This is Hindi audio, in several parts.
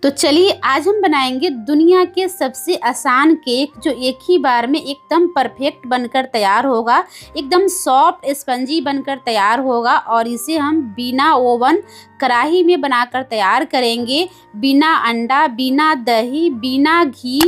तो चलिए आज हम बनाएंगे दुनिया के सबसे आसान केक जो एक ही बार में एकदम परफेक्ट बनकर तैयार होगा, एकदम सॉफ्ट स्पंजी बनकर तैयार होगा। और इसे हम बिना ओवन कढ़ाई में बनाकर तैयार करेंगे, बिना अंडा, बिना दही, बिना घी,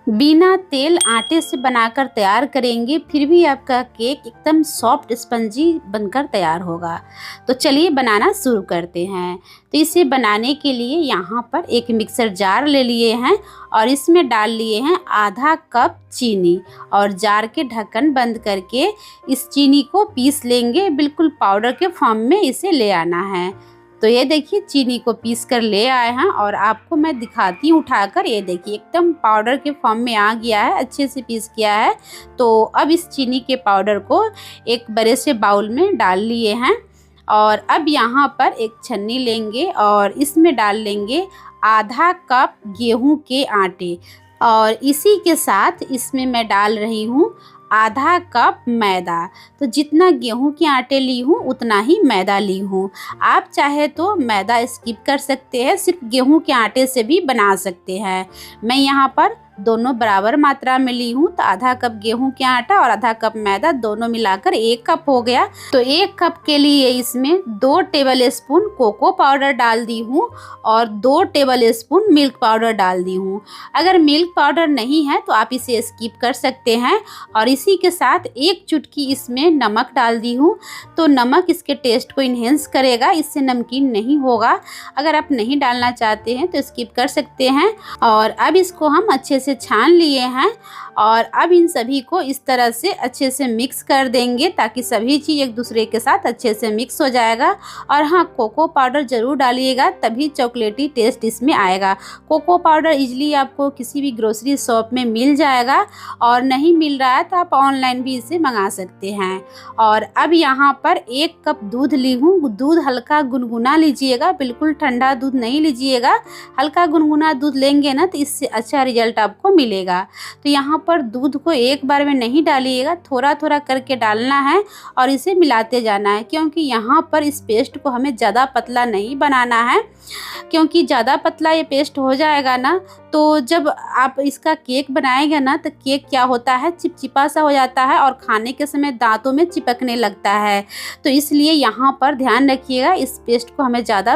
बिना तेल, आटे से बनाकर तैयार करेंगे। फिर भी आपका केक एकदम सॉफ्ट स्पंजी बनकर तैयार होगा। तो चलिए बनाना शुरू करते हैं। तो इसे बनाने के लिए यहाँ पर एक मिक्सर जार ले लिए हैं और इसमें डाल लिए हैं आधा कप चीनी और जार के ढक्कन बंद करके इस चीनी को पीस लेंगे। बिल्कुल पाउडर के फॉर्म में इसे ले आना है। तो ये देखिए चीनी को पीस कर ले आए हैं और आपको मैं दिखाती हूँ उठाकर। ये देखिए एकदम पाउडर के फॉर्म में आ गया है, अच्छे से पीस किया है। तो अब इस चीनी के पाउडर को एक बड़े से बाउल में डाल लिए हैं और अब यहाँ पर एक छन्नी लेंगे और इसमें डाल लेंगे आधा कप गेहूं के आटे और इसी के साथ इसमें मैं डाल रही हूँ आधा कप मैदा। तो जितना गेहूं के आटे ली हूँ उतना ही मैदा ली हूँ। आप चाहे तो मैदा स्किप कर सकते हैं, सिर्फ गेहूं के आटे से भी बना सकते हैं। मैं यहाँ पर दोनों बराबर मात्रा में ली हूँ, तो आधा कप गेहूं के आटा और आधा कप मैदा दोनों मिलाकर 1 कप हो गया। तो 1 कप के लिए इसमें 2 टेबल स्पून कोको पाउडर डाल दी हूँ और 2 टेबल स्पून मिल्क पाउडर डाल दी हूँ। अगर मिल्क पाउडर नहीं है तो आप इसे स्किप कर सकते हैं। और इसी के साथ 1 चुटकी इसमें नमक डाल दी हूँ। तो नमक इसके टेस्ट को इन्हेंस करेगा, इससे नमकीन नहीं होगा। अगर आप नहीं डालना चाहते हैं तो स्किप कर सकते हैं। और अब इसको हम अच्छे से छान लिए हैं और अब इन सभी को इस तरह से अच्छे से मिक्स कर देंगे ताकि सभी चीज़ एक दूसरे के साथ अच्छे से मिक्स हो जाएगा। और हाँ, कोको पाउडर ज़रूर डालिएगा, तभी चॉकलेटी टेस्ट इसमें आएगा। कोको पाउडर इजीली आपको किसी भी ग्रोसरी शॉप में मिल जाएगा और नहीं मिल रहा है तो आप ऑनलाइन भी इसे मंगा सकते हैं। और अब यहाँ पर 1 कप दूध ली हूँ। दूध हल्का गुनगुना लीजिएगा, बिल्कुल ठंडा दूध नहीं लीजिएगा। हल्का गुनगुना दूध लेंगे ना तो इससे अच्छा रिजल्ट आपको मिलेगा। तो यहाँ पर दूध को एक बार में नहीं डालिएगा, थोड़ा थोड़ा करके डालना है और इसे मिलाते जाना है, क्योंकि यहाँ पर इस पेस्ट को हमें ज़्यादा पतला नहीं बनाना है। क्योंकि ज़्यादा पतला ये पेस्ट हो जाएगा ना तो जब आप इसका केक बनाएंगे ना तो केक क्या होता है, चिपचिपा सा हो जाता है और खाने के समय दांतों में चिपकने लगता है। तो इसलिए यहाँ पर ध्यान रखिएगा, इस पेस्ट को हमें ज़्यादा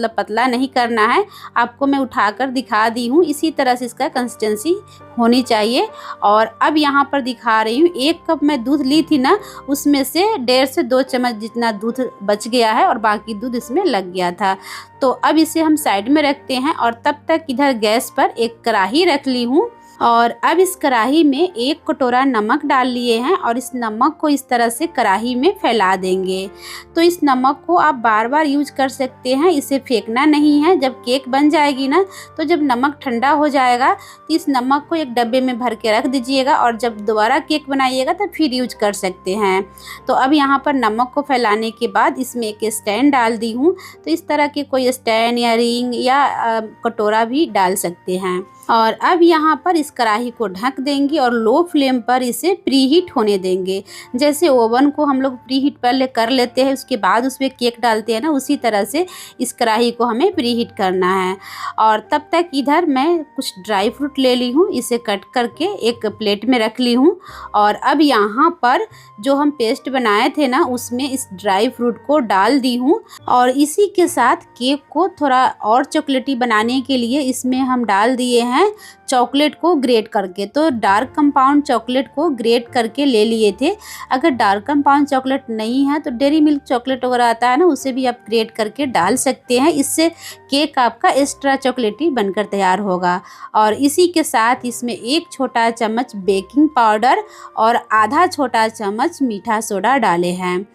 पतला नहीं करना है। आपको मैं उठाकर दिखा दी हूँ, इसी तरह से इसका कंसिस्टेंसी होनी चाहिए। और अब यहाँ पर दिखा रही हूँ 1 कप मैं दूध ली थी ना, उसमें से 1.5 से 2 चम्मच जितना दूध बच गया है और बाकी दूध इसमें लग गया था। तो अब इसे हम साइड में रखते हैं और तब तक इधर गैस पर एक कढ़ाई रख ली हूँ और अब इस कढ़ाई में 1 कटोरा नमक डाल लिए हैं और इस नमक को इस तरह से कढ़ाई में फैला देंगे। तो इस नमक को आप बार बार यूज कर सकते हैं, इसे फेंकना नहीं है। जब केक बन जाएगी ना तो जब नमक ठंडा हो जाएगा तो इस नमक को एक डब्बे में भर के रख दीजिएगा और जब दोबारा केक बनाइएगा तो फिर यूज कर सकते हैं। तो अब यहाँ पर नमक को फैलाने के बाद इसमें एक स्टैंड डाल दी हूँ। तो इस तरह के कोई स्टैंड या रिंग या कटोरा भी डाल सकते हैं। और अब यहाँ पर इस कढ़ाई को ढक देंगे और लो फ्लेम पर इसे प्रीहीट होने देंगे। जैसे ओवन को हम लोग प्रीहीट पहले कर लेते हैं, उसके बाद उसमें केक डालते हैं ना, उसी तरह से इस कढ़ाई को हमें प्रीहीट करना है। और तब तक इधर मैं कुछ ड्राई फ्रूट ले ली हूँ, इसे कट करके एक प्लेट में रख ली हूँ। और अब यहाँ पर जो हम पेस्ट बनाए थे ना उसमें इस ड्राई फ्रूट को डाल दी हूँ और इसी के साथ केक को थोड़ा और चॉकलेटी बनाने के लिए इसमें हम डाल दिए हैं चॉकलेट को ग्रेट करके। तो डार्क कंपाउंड चॉकलेट को ग्रेट करके ले लिए थे। अगर डार्क कंपाउंड चॉकलेट नहीं है तो डेयरी मिल्क चॉकलेट वगैरह आता है ना, उसे भी आप ग्रेट करके डाल सकते हैं। इससे केक आपका एक्स्ट्रा चॉकलेटी बनकर तैयार होगा। और इसी के साथ इसमें 1 छोटा चम्मच बेकिंग पाउडर और आधा छोटा चम्मच मीठा सोडा डाले हैं।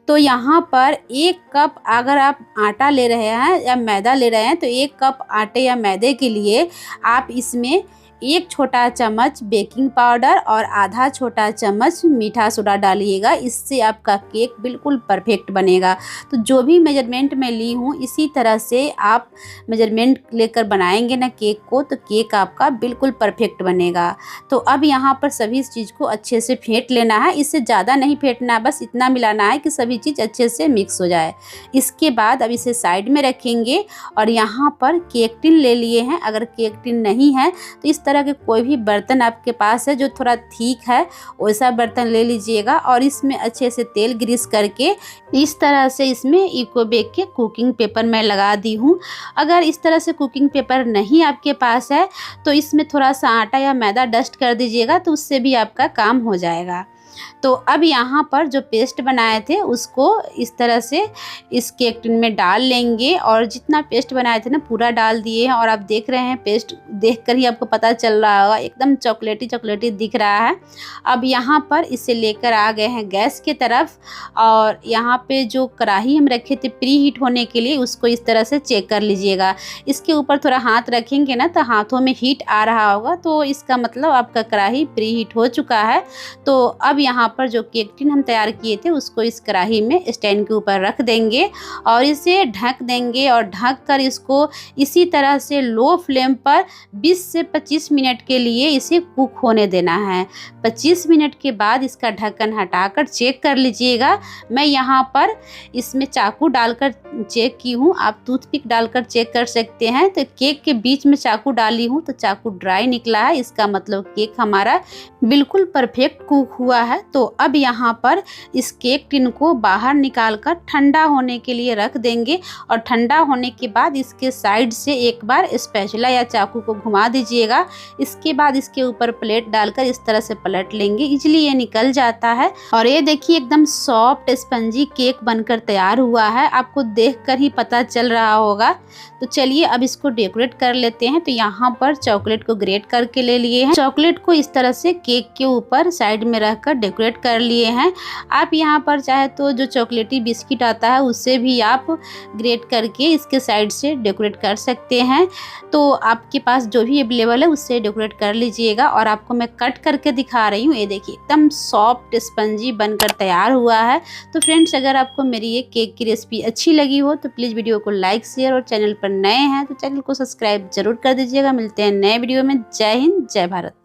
तो यहाँ पर 1 कप अगर आप आटा ले रहे हैं या मैदा ले रहे हैं तो 1 कप आटे या मैदे के लिए आप इसमें 1 छोटा चम्मच बेकिंग पाउडर और आधा छोटा चम्मच मीठा सोडा डालिएगा। इससे आपका केक बिल्कुल परफेक्ट बनेगा। तो जो भी मेजरमेंट मैं ली हूँ इसी तरह से आप मेजरमेंट लेकर बनाएंगे ना केक को, तो केक आपका बिल्कुल परफेक्ट बनेगा। तो अब यहाँ पर सभी चीज़ को अच्छे से फेंट लेना है। इससे ज़्यादा नहीं फेंटना, बस इतना मिलाना है कि सभी चीज़ अच्छे से मिक्स हो जाए। इसके बाद अब इसे साइड में रखेंगे और यहाँ पर केक टिन ले लिए हैं। अगर केक टिन नहीं है तो इस तरह के कोई भी बर्तन आपके पास है जो थोड़ा ठीक है, वैसा बर्तन ले लीजिएगा और इसमें अच्छे से तेल ग्रीस करके इस तरह से इसमें इको बेक के कुकिंग पेपर मैं लगा दी हूँ। अगर इस तरह से कुकिंग पेपर नहीं आपके पास है तो इसमें थोड़ा सा आटा या मैदा डस्ट कर दीजिएगा, तो उससे भी आपका काम हो जाएगा। तो अब यहाँ पर जो पेस्ट बनाए थे उसको इस तरह से इस केक टिन में डाल लेंगे और जितना पेस्ट बनाए थे ना पूरा डाल दिए हैं। और आप देख रहे हैं पेस्ट देखकर ही आपको पता चल रहा होगा, एकदम चॉकलेटी चॉकलेटी दिख रहा है। अब यहाँ पर इसे लेकर आ गए हैं गैस की तरफ और यहाँ पे जो कढ़ाई हम रखे थे प्री हीट होने के लिए उसको इस तरह से चेक कर लीजिएगा। इसके ऊपर थोड़ा हाथ रखेंगे ना तो हाथों में हीट आ रहा होगा, तो इसका मतलब आपका कढ़ाई प्री हीट हो चुका है। तो अब यहाँ पर जो केक टिन हम तैयार किए थे उसको इस कढ़ाई में स्टैंड के ऊपर रख देंगे और इसे ढक देंगे और ढक कर इसको इसी तरह से लो फ्लेम पर 20 से 25 मिनट के लिए इसे कुक होने देना है। 25 मिनट के बाद इसका ढक्कन हटाकर चेक कर लीजिएगा। मैं यहाँ पर इसमें चाकू डालकर चेक की हूँ, आप टूथपिक डालकर चेक कर सकते हैं। तो केक के बीच में चाकू डाली हूँ तो चाकू ड्राई निकला है, इसका मतलब केक हमारा बिल्कुल परफेक्ट कुक हुआ है। तो अब यहाँ पर इस केक टिन को बाहर निकाल कर ठंडा होने के लिए रख देंगे और ठंडा होने के बाद इसके साइड से एक बार स्पैचुला या चाकू को घुमा दीजिएगा। इसके बाद इसके ऊपर प्लेट डालकर इस तरह से पलट लेंगे, इजीली ये निकल जाता है। और ये देखिए एकदम सॉफ्ट स्पंजी केक बनकर तैयार हुआ है, आपको देखकर ही पता चल रहा होगा। तो चलिए अब इसको डेकोरेट कर लेते हैं। तो यहाँ पर चॉकलेट को ग्रेट करके ले लिए हैं। चॉकलेट को इस तरह से केक के ऊपर साइड में रखकर डेकोरेट कर लिए हैं। आप यहाँ पर चाहे तो जो चॉकलेटी बिस्किट आता है उससे भी आप ग्रेट करके इसके साइड से डेकोरेट कर सकते हैं। तो आपके पास जो भी अवेलेबल है उससे डेकोरेट कर लीजिएगा। और आपको मैं कट करके दिखा रही हूँ, ये देखिए एकदम सॉफ्ट स्पंजी बनकर तैयार हुआ है। तो फ्रेंड्स अगर आपको मेरी ये केक की रेसिपी अच्छी लगी हो तो प्लीज़ वीडियो को लाइक शेयर और चैनल पर नए हैं तो चैनल को सब्सक्राइब जरूर कर दीजिएगा। मिलते हैं नए वीडियो में। जय हिंद, जय भारत।